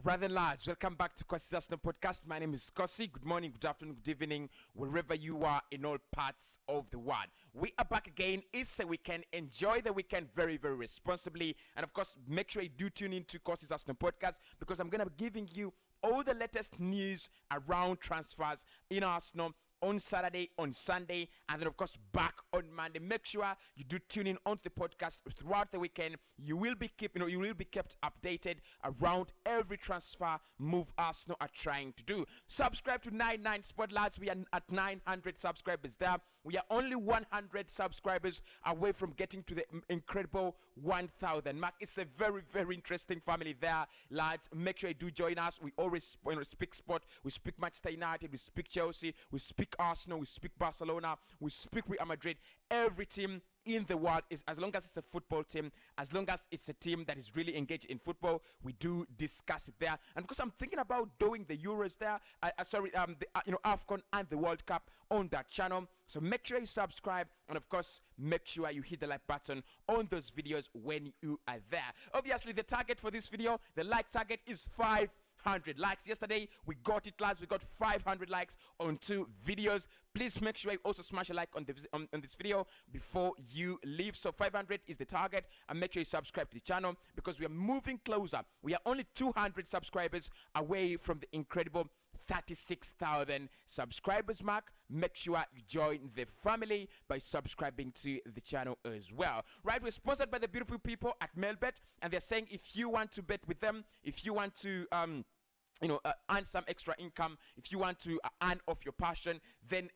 Rather lads, welcome back to Cossy podcast. My name is Cossy. Good morning, good afternoon, good evening, wherever you are in all parts of the world. We are back again. It's a weekend. Enjoy the weekend very, very responsibly. And of course, make sure you do tune in to Cossy podcast because I'm going to be giving you all the latest news around transfers in Arsenal on Saturday, on Sunday, and then of course back on Monday. Make sure you do tune in onto the podcast throughout the weekend. You will be kept updated around every transfer move Arsenal are trying to do. Subscribe to 99 Sport lads. We are at 900 subscribers there. We are only 100 subscribers away from getting to the incredible 1,000 mark. It's a very, very interesting family there, lads. Make sure you do join us. We always speak sport. We speak Manchester United. We speak Chelsea. We speak Arsenal, we speak Barcelona, we speak Real Madrid. Every team in the world is, as long as it's a football team, as long as it's a team that is really engaged in football, we do discuss it there. And because I'm thinking about doing the Euros there, AFCON and the World Cup on that channel. So make sure you subscribe, and of course, make sure you hit the like button on those videos when you are there. Obviously, the target for this video, the like target is 500 likes. Yesterday we got it, lads. We got 500 likes on 2 videos. Please make sure you also smash a like on this video before you leave. So 500 is the target, and make sure you subscribe to the channel because we are moving closer. We are only 200 subscribers away from the incredible 36,000 subscribers mark. Make sure you join the family by subscribing to the channel as well. Right, we're sponsored by the beautiful people at Melbet, and they're saying if you want to bet with them, if you want to earn some extra income, if you want to earn off your passion, then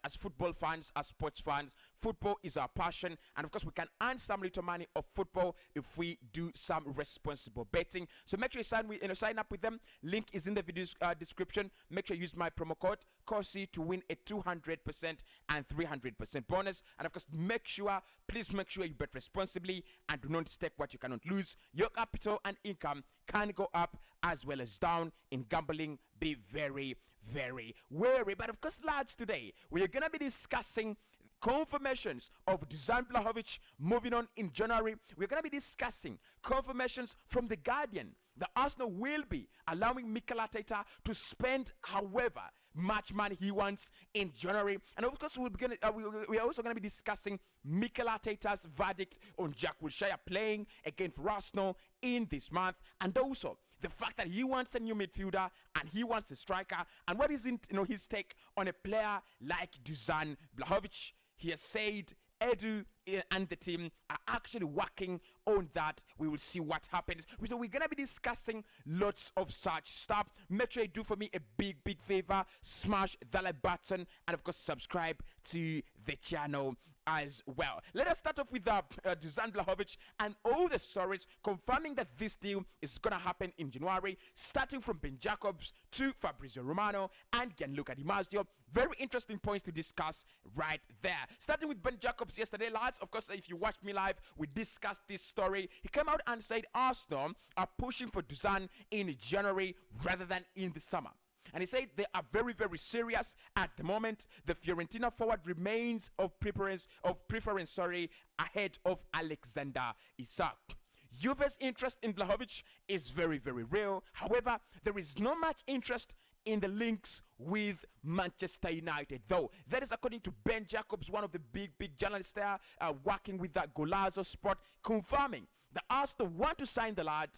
as football fans, as sports fans, football is our passion, and of course we can earn some little money of football if we do some responsible betting. So make sure you sign up with them. Link is in the video's description. Make sure you use my promo code Cossy to win a 200% and 300% bonus. And of course, please make sure you bet responsibly and do not stake what you cannot lose. Your capital and income can go up as well as down in gambling. Be very, very wary. But of course, lads, today we are going to be discussing confirmations of Dusan Vlahovic moving on in January. We're going to be discussing confirmations from The Guardian that Arsenal will be allowing Mikel Arteta to spend however much money he wants in January. And of course, we are also going to be discussing Mikel Arteta's verdict on Jack Wilshere playing against Arsenal in this month, and also the fact that he wants a new midfielder and he wants a striker, and what is his take on a player like Dusan Vlahovic. He has said Edu and the team are actually working on that. We will see what happens. So we're going to be discussing lots of such stuff. Make sure you do for me a big, big favor. Smash the like button and of course subscribe to the channel as well. Let us start off with Dusan Vlahovic and all the stories confirming that this deal is going to happen in January, starting from Ben Jacobs to Fabrizio Romano and Gianluca Di Marzio. Very interesting points to discuss right there. Starting with Ben Jacobs yesterday, lads. Of course, if you watched me live, we discussed this story. He came out and said Arsenal are pushing for Dusan in January rather than in the summer. And he said they are very, very serious at the moment. The Fiorentina forward remains of preference ahead of Alexander Isak. Juve's interest in Vlahovic is very, very real. However, there is not much interest in the links with Manchester United, though. That is according to Ben Jacobs, one of the big journalists there, working with that Golazo Sport, confirming that Arsenal want to sign the lad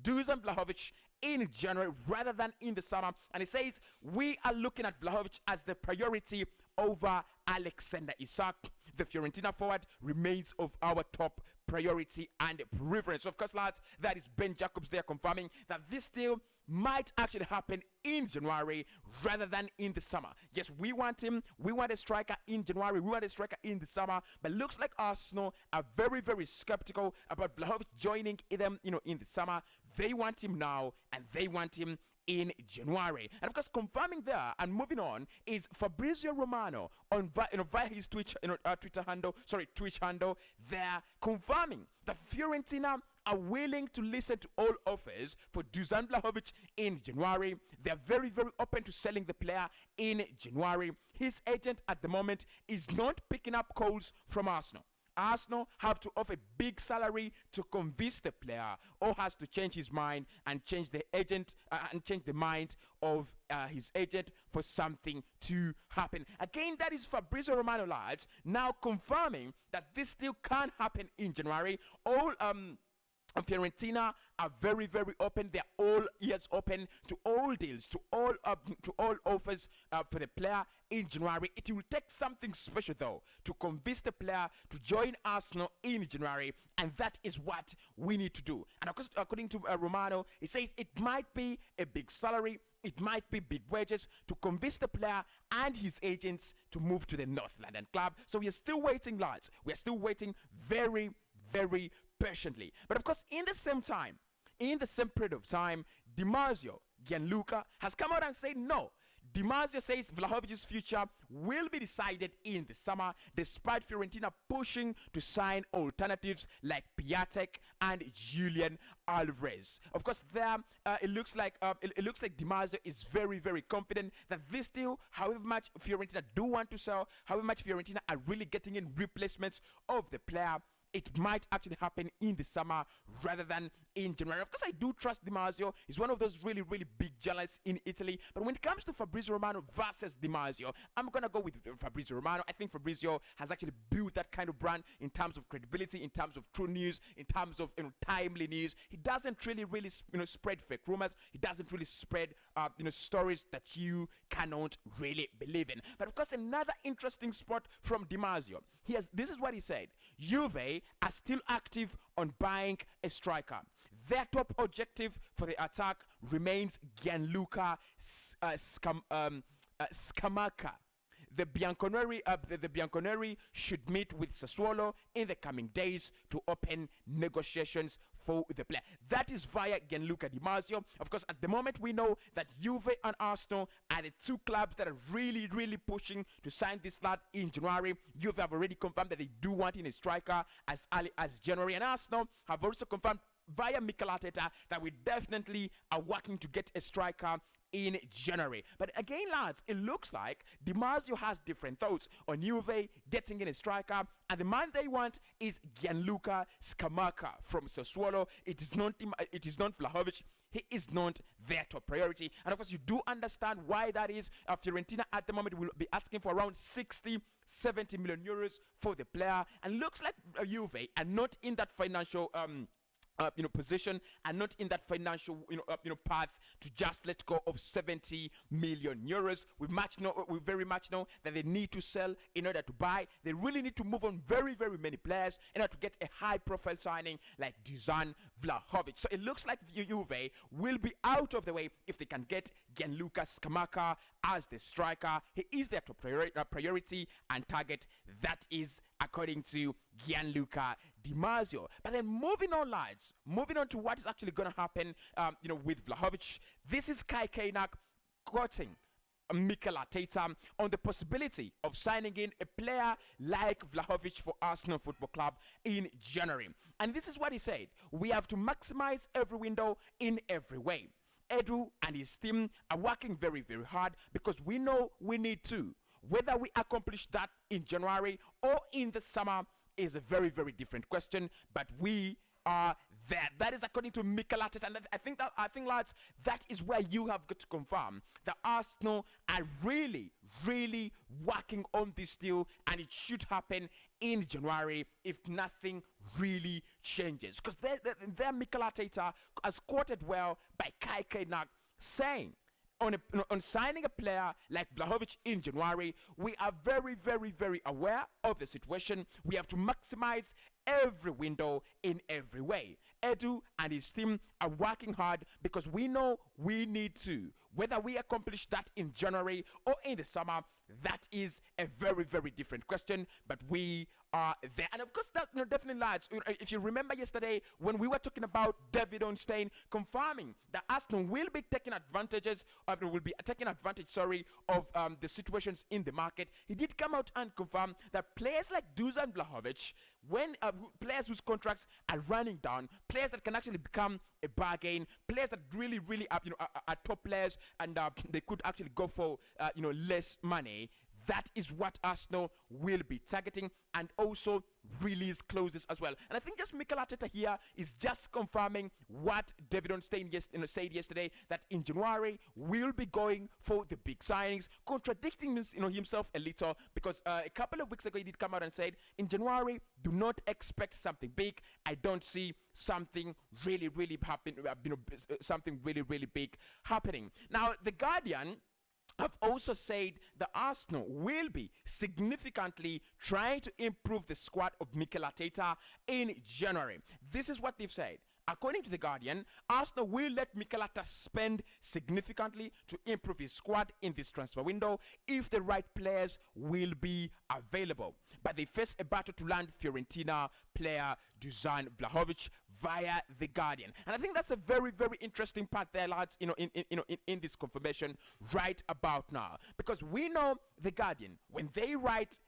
Dusan Vlahovic in January rather than in the summer. And he says we are looking at Vlahovic as the priority over Alexander Isak. The Fiorentina forward remains of our top priority and preference. So of course, lads, that is Ben Jacobs there confirming that this deal might actually happen in January rather than in the summer. Yes, we want him. We want a striker in January. We want a striker in the summer. But looks like Arsenal are very, very skeptical about Vlahovic joining them, in the summer. They want him now, and they want him in January. And of course, confirming there and moving on is Fabrizio Romano via his Twitch handle there, confirming that Fiorentina are willing to listen to all offers for Dusan Vlahovic in January. They are very, very open to selling the player in January. His agent at the moment is not picking up calls from Arsenal. Arsenal have to offer a big salary to convince the player, or has to change his mind and change the agent and change the mind of his agent for something to happen. Again, that is Fabrizio Romano, lads, now confirming that this still can happen in January. All and Fiorentina are very, very open. They're all ears open to all deals, to all offers for the player in January. It will take something special, though, to convince the player to join Arsenal in January, and that is what we need to do. And of course, according to Romano, he says it might be a big salary, it might be big wages to convince the player and his agents to move to the North London club. So we are still waiting, lads. We are still waiting very, very patiently. But of course, in the same time, in the same period of time, Gianluca has come out and said no. Di Marzio says Vlahovic's future will be decided in the summer, despite Fiorentina pushing to sign alternatives like Piatek and Julian Alvarez. Of course, there it looks like Di Marzio is very, very confident that this deal, however much Fiorentina do want to sell, however much Fiorentina are really getting in replacements of the player, it might actually happen in the summer rather than in January. Of course, I do trust Di Marzio. He's one of those really, really big journalists in Italy. But when it comes to Fabrizio Romano versus Di Marzio, I'm going to go with Fabrizio Romano. I think Fabrizio has actually built that kind of brand in terms of credibility, in terms of true news, in terms of timely news. He doesn't really spread fake rumors. He doesn't really spread stories that you cannot really believe in. But of course, another interesting spot from Di Marzio. This is what he said. Juve are still active on buying a striker. Their top objective for the attack remains Gianluca Scamacca. The Bianconeri should meet with Sassuolo in the coming days to open negotiations for the player. That is via Gianluca Di Marzio. Of course, at the moment, we know that Juve and Arsenal are the two clubs that are really, really pushing to sign this lad in January. Juve have already confirmed that they do want in a striker as early as January, and Arsenal have also confirmed via Mikel Arteta that we definitely are working to get a striker in January. But again, lads, it looks like Di Marzio has different thoughts on Juve getting in a striker, and the man they want is Gianluca Scamacca from Sassuolo. It is not Vlahovic. He is not their top priority. And of course, you do understand why that is. Fiorentina at the moment will be asking for around 60-70 million euros for the player, and looks like Juve are not in that financial position, and not in that financial path to just let go of 70 million euros. We very much know that they need to sell in order to buy. They really need to move on very, very many players in order to get a high profile signing like Dusan Vlahovic. So it looks like Juve will be out of the way if they can get Gianluca Scamacca as the striker. He is their top priority and target. That is according to Gianluca Di Marzio. But then moving on to what is actually going to happen with Vlahovic. This is Kai Kainak quoting Mikel Arteta on the possibility of signing in a player like Vlahovic for Arsenal Football Club in January. And this is what he said: we have to maximize every window in every way. Edu and his team are working very, very hard because we know we need to. Whether we accomplish that in January or in the summer is a very, very different question, but we are there. That is according to Mikel Arteta, and I think, lads, that is where you have got to confirm that Arsenal are really, really working on this deal, and it should happen in January if nothing really changes. Because there Mikel Arteta has quoted well by Kai Kainak saying, on signing a player like Vlahovic in January, we are very, very, very aware of the situation. We have to maximize every window in every way. Edu and his team are working hard because we know we need to. Whether we accomplish that in January or in the summer, that is a very, very different question, but we are there. And of course, that definitely, lads, if you remember yesterday when we were talking about David Ornstein confirming that Arsenal will be taking advantage of the situations in the market, he did come out and confirm that players like Dusan Vlahovic, when players whose contracts are running down, players that can actually become a bargain, players that really, really are top players, and they could actually go for less money. That is what Arsenal will be targeting, and also release clauses as well. And I think just Mikel Arteta here is just confirming what David Ornstein said yesterday, that in January we'll be going for the big signings, contradicting himself a little, because a couple of weeks ago he did come out and said in January do not expect something big. I don't see something really happen, something really big happening. Now the Guardian have also said that Arsenal will be significantly trying to improve the squad of Mikel Arteta in January. This is what they've said. According to The Guardian, Arsenal will let Mikel Arteta spend significantly to improve his squad in this transfer window if the right players will be available. But they face a battle to land Fiorentina player Dusan Vlahovic via The Guardian. And I think that's a very interesting part there, lads, in this confirmation right about now. Because we know The Guardian, when they write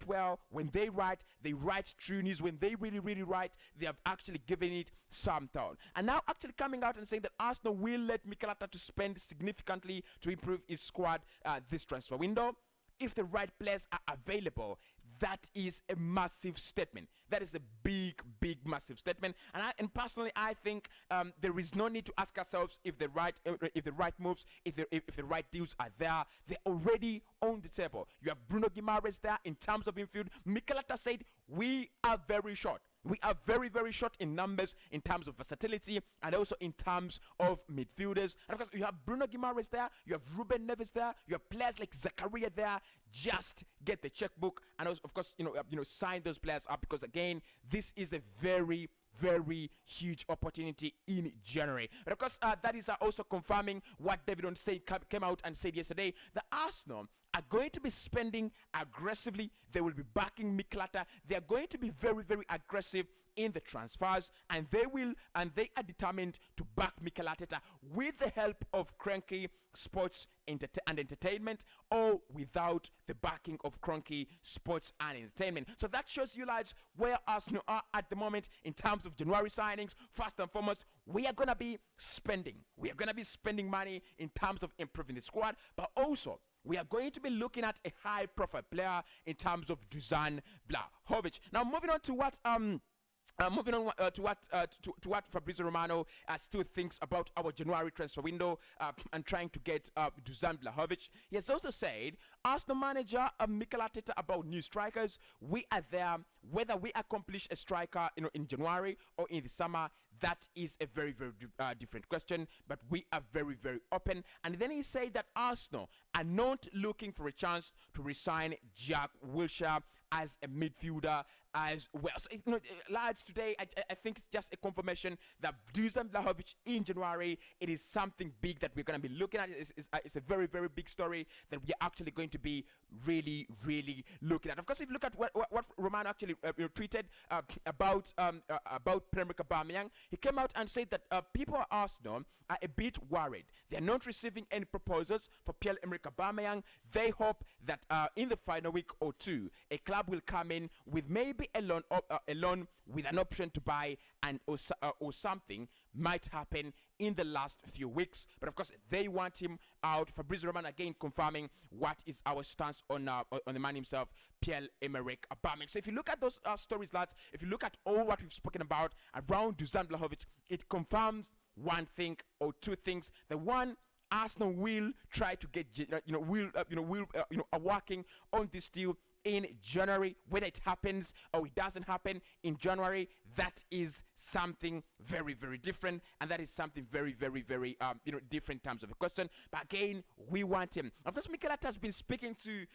well. When they write true news. When they really write, they have actually given it some thought. And now actually coming out and saying that Arsenal will let Mikel Arteta to spend significantly to improve his squad this transfer window if the right players are available. That is a massive statement. That is a big massive statement. And personally, I think there is no need to ask ourselves if the right moves, if the right deals are there. They're already on the table. You have Bruno Guimaraes there in terms of infield. Mikel Arteta said we are very short. We are very short in numbers, in terms of versatility, and also in terms of midfielders. And of course, you have Bruno Guimaraes there, you have Ruben Neves there, you have players like Zakaria there. Just get the checkbook, and also, of course, sign those players up, because again, this is a very huge opportunity in January. But of course, that is also confirming what David Ornstein came out and said yesterday, that Arsenal are going to be spending aggressively. They will be backing Mikel Arteta. They are going to be very aggressive in the transfers, and they are determined to back Mikel Arteta with the help of Cranky Sports and Entertainment, or without the backing of Cranky Sports and Entertainment. So that shows you, lads, where Arsenal are at the moment in terms of January signings. First and foremost, we are going to be spending. We are going to be spending money in terms of improving the squad, but also we are going to be looking at a high-profile player in terms of Dusan Vlahovic. Now, moving on to what to what Fabrizio Romano still thinks about our January transfer window and trying to get Dusan Vlahovic. He has also said, Arsenal manager Mikel Arteta about new strikers. We are there. Whether we accomplish a striker in January or in the summer, that is a very different question, but we are very open. And then he said that Arsenal are not looking for a chance to resign Jack Wilshere as a midfielder as well. So, lads, today I think it's just a confirmation that Dusan Vlahovic in January, it is something big that we're going to be looking at. It's a very big story that we're actually going to be really looking at. Of course, if you look at what Romano actually tweeted about Pierre-Emerick Aubameyang, he came out and said that people at Arsenal are a bit worried. They're not receiving any proposals for Pierre-Emerick Aubameyang. They hope that in the final week or two, a club will come in with maybe a loan with an option to buy, and or something might happen in the last few weeks. But of course, they want him out. Fabrizio Romano again confirming what is our stance on the man himself, Pierre-Emerick Aubameyang. So if you look at those stories, lads, if you look at all what we've spoken about around Dusan Vlahovic, it confirms one thing or two things. The one, Arsenal will try to get are working on this deal in January. Whether it happens or it doesn't happen in January, that is something very different, and that is something very different in terms of the question. But again, we want him. Of course, Mikel Arteta has been speaking to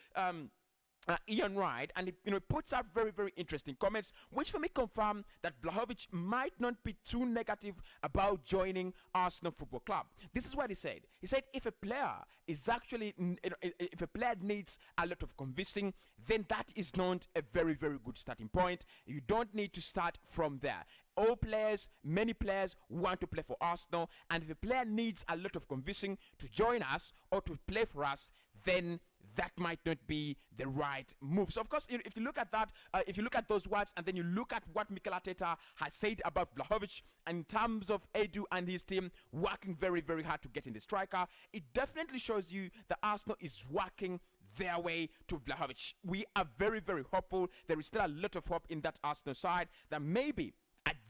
Ian Wright, and it puts up very interesting comments, which for me confirm that Vlahovic might not be too negative about joining Arsenal Football Club. This is what he said. He said if a player is actually, if a player needs a lot of convincing, then that is not a very good starting point. You don't need to start from there. All players, many players want to play for Arsenal, and if a player needs a lot of convincing to join us or to play for us, then that might not be the right move. So of course, if you look at that, if you look at those words, and then you look at what Mikel Arteta has said about Vlahovic, and in terms of Edu and his team working very hard to get in the striker, it definitely shows you that Arsenal is working their way to Vlahovic. We are very, very hopeful. There is still a lot of hope in that Arsenal side that maybe,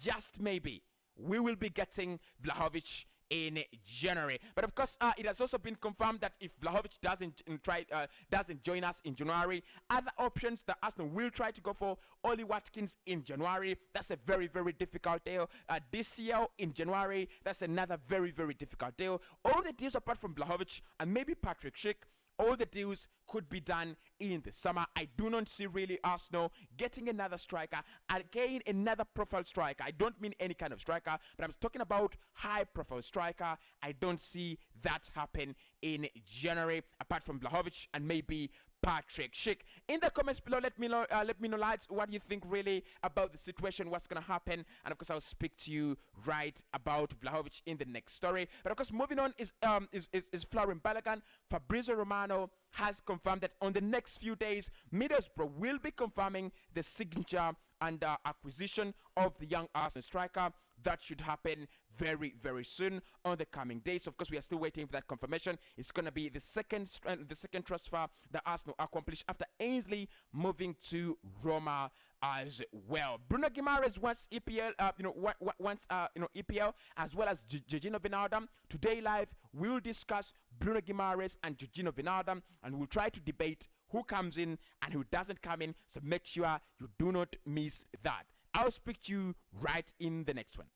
just maybe, we will be getting Vlahovic in January. But of course, it has also been confirmed that if Vlahovic doesn't join us in January, other options that Arsenal will try to go for: Oli Watkins in January. That's a very, very difficult deal. DCL in January. That's another very, very difficult deal. All the deals apart from Vlahovic and maybe Patrick Schick, all the deals could be done in the summer. I do not see really Arsenal getting another striker, again another profile striker. I don't mean any kind of striker, but I'm talking about high profile striker. I don't see that happen in January apart from Vlahovic and maybe Patrick Schick. In the comments below, let me know lads, what you think really about the situation, what's gonna happen, and of course I'll speak to you right about Vlahovic in the next story. But of course, moving on is Florian Balogun. Fabrizio Romano has confirmed that on the next few days, Middlesbrough will be confirming the signature and acquisition of the young Arsenal striker. That should happen very, very soon on the coming days. Of course, we are still waiting for that confirmation. It's going to be the second transfer that Arsenal accomplished after Ainsley moving to Roma as well. Bruno Guimaraes wants EPL, EPL, as well as Jorginho Wijnaldum. Today live, we'll discuss Bruno Guimaraes and Jorginho Wijnaldum, and we'll try to debate who comes in and who doesn't come in. So make sure you do not miss that. I'll speak to you right in the next one.